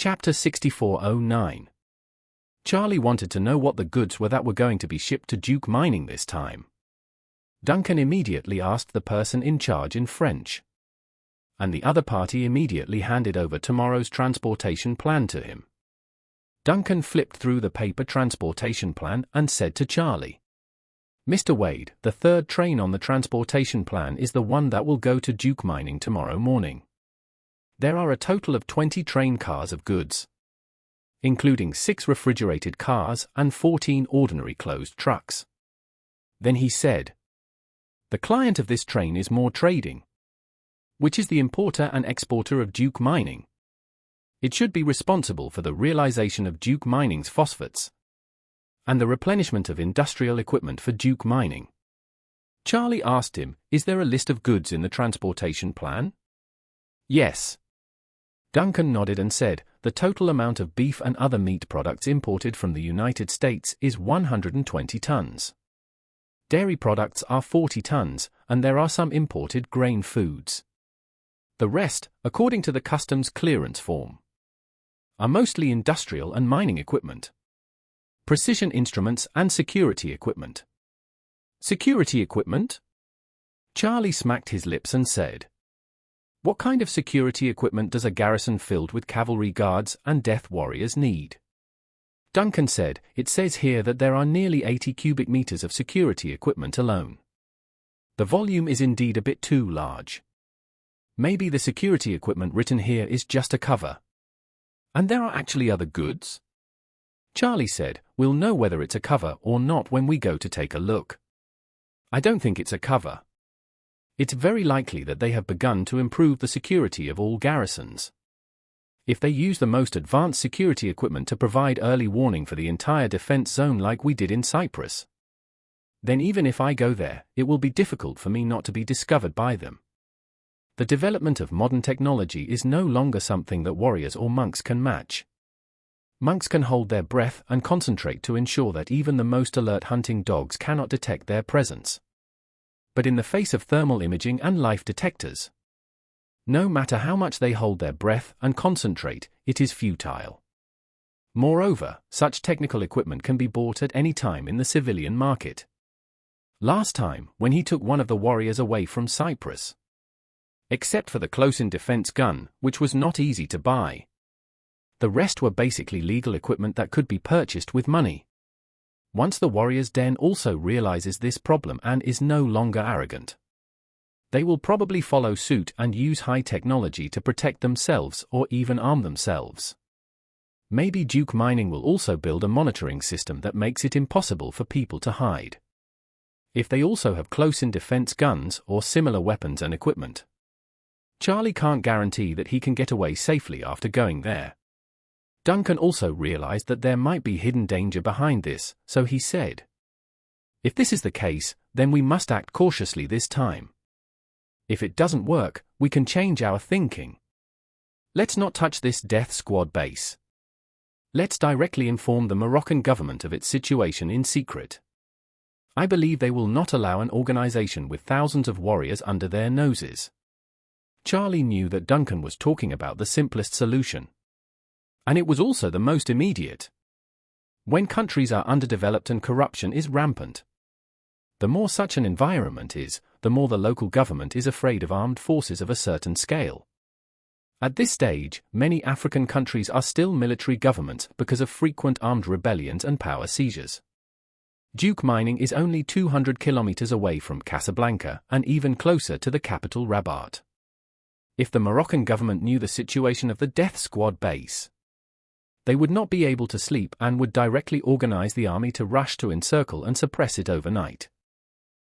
Chapter 6409. Charlie wanted to know what the goods were that were going to be shipped to Duke Mining this time. Duncan immediately asked the person in charge in French. And the other party immediately handed over tomorrow's transportation plan to him. Duncan flipped through the paper transportation plan and said to Charlie, "Mr. Wade, the third train on the transportation plan is the one that will go to Duke Mining tomorrow morning. There are a total of 20 train cars of goods, including 6 refrigerated cars and 14 ordinary closed trucks." Then he said, "The client of this train is Moore Trading, which is the importer and exporter of Duke Mining. It should be responsible for the realization of Duke Mining's phosphates and the replenishment of industrial equipment for Duke Mining." Charlie asked him, "Is there a list of goods in the transportation plan?" "Yes." Duncan nodded and said, "The total amount of beef and other meat products imported from the United States is 120 tons. Dairy products are 40 tons, and there are some imported grain foods. The rest, according to the customs clearance form, are mostly industrial and mining equipment, precision instruments and security equipment." "Security equipment?" Charlie smacked his lips and said, "What kind of security equipment does a garrison filled with cavalry guards and death warriors need?" Duncan said, "It says here that there are nearly 80 cubic meters of security equipment alone. The volume is indeed a bit too large. Maybe the security equipment written here is just a cover. And there are actually other goods?" Charlie said, "We'll know whether it's a cover or not when we go to take a look. I don't think it's a cover. It's very likely that they have begun to improve the security of all garrisons. If they use the most advanced security equipment to provide early warning for the entire defense zone like we did in Cyprus, then even if I go there, it will be difficult for me not to be discovered by them. The development of modern technology is no longer something that warriors or monks can match. Monks can hold their breath and concentrate to ensure that even the most alert hunting dogs cannot detect their presence. But in the face of thermal imaging and life detectors, no matter how much they hold their breath and concentrate, it is futile. Moreover, such technical equipment can be bought at any time in the civilian market. Last time, when he took one of the warriors away from Cyprus, except for the close-in defense gun, which was not easy to buy, the rest were basically legal equipment that could be purchased with money. Once the warrior's den also realizes this problem and is no longer arrogant, they will probably follow suit and use high technology to protect themselves or even arm themselves. Maybe Duke Mining will also build a monitoring system that makes it impossible for people to hide. If they also have close-in defense guns or similar weapons and equipment, Charlie can't guarantee that he can get away safely after going there. Duncan also realized that there might be hidden danger behind this, so he said, "If this is the case, then we must act cautiously this time. If it doesn't work, we can change our thinking. Let's not touch this death squad base. Let's directly inform the Moroccan government of its situation in secret. I believe they will not allow an organization with thousands of warriors under their noses." Charlie knew that Duncan was talking about the simplest solution. And it was also the most immediate. When countries are underdeveloped and corruption is rampant, the more such an environment is, the more the local government is afraid of armed forces of a certain scale. At this stage, many African countries are still military governments because of frequent armed rebellions and power seizures. Duke Mining is only 200 kilometers away from Casablanca and even closer to the capital Rabat. If the Moroccan government knew the situation of the death squad base, they would not be able to sleep and would directly organize the army to rush to encircle and suppress it overnight.